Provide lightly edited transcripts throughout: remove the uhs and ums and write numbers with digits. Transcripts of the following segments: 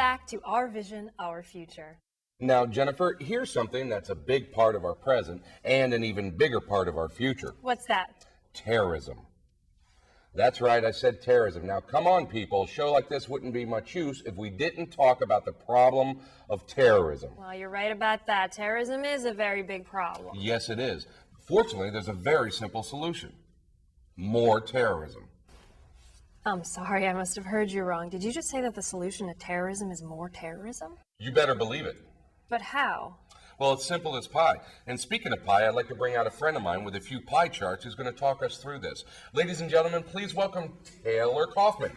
back to Our Vision, Our Future. Now, Jennifer, here's something that's a big part of our present and an even bigger part of our future. What's that? Terrorism. That's right, I said terrorism. Now, come on, people. A show like this wouldn't be much use if we didn't talk about the problem of terrorism. Well, you're right about that. Terrorism is a very big problem. Yes, it is. Fortunately, there's a very simple solution. More terrorism. I'm sorry, I must have heard you wrong. Did you just say that the solution to terrorism is more terrorism? You better believe it. But how? Well, it's simple as pie. And speaking of pie, I'd like to bring out a friend of mine with a few pie charts who's going to talk us through this. Ladies and gentlemen, please welcome Taylor Kaufman.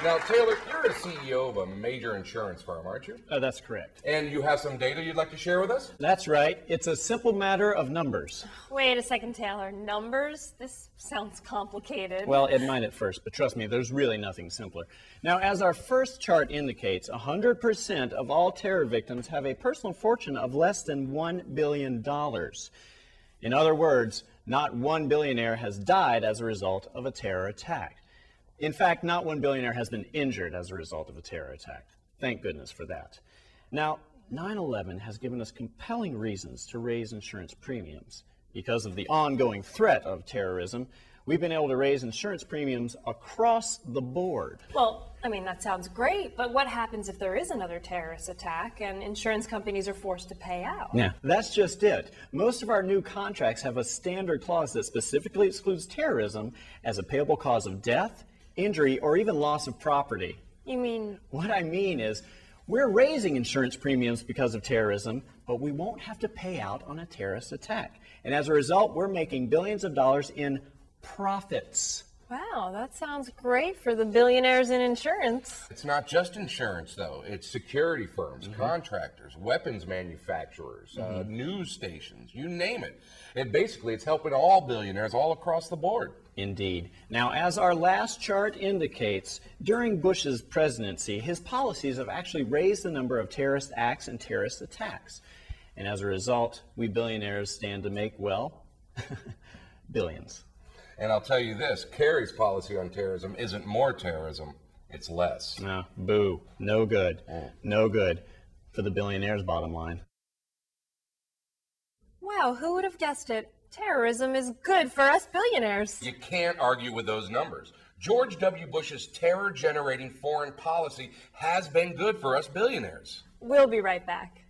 Now, Taylor, you're a CEO of a major insurance firm, aren't you? That's correct. And you have some data you'd like to share with us? That's right. It's a simple matter of numbers. Wait a second, Taylor. Numbers? This sounds complicated. Well, it might at first, but trust me, there's really nothing simpler. Now, as our first chart indicates, 100% of all terror victims have a personal fortune of less than $1 billion. In other words, not one billionaire has died as a result of a terror attack. In fact, not one billionaire has been injured as a result of a terror attack. Thank goodness for that. Now, 9/11 has given us compelling reasons to raise insurance premiums. Because of the ongoing threat of terrorism, we've been able to raise insurance premiums across the board. Well, I mean, that sounds great, but what happens if there is another terrorist attack and insurance companies are forced to pay out? Yeah, that's just it. Most of our new contracts have a standard clause that specifically excludes terrorism as a payable cause of death, injury, or even loss of property. You mean? What I mean is, we're raising insurance premiums because of terrorism, but we won't have to pay out on a terrorist attack. And as a result, we're making billions of dollars in profits. Wow, that sounds great for the billionaires in insurance. It's not just insurance, though. It's security firms, contractors, weapons manufacturers, news stations, you name it. And basically, it's helping all billionaires all across the board. Indeed. Now, as our last chart indicates, during Bush's presidency, his policies have actually raised the number of terrorist acts and terrorist attacks. And as a result, we billionaires stand to make, well, billions. And I'll tell you this, Kerry's policy on terrorism isn't more terrorism, it's less. No, boo. No good. No good for the billionaires' bottom line. Wow, who would have guessed it? Terrorism is good for us billionaires. You can't argue with those numbers. George W. Bush's terror-generating foreign policy has been good for us billionaires. We'll be right back.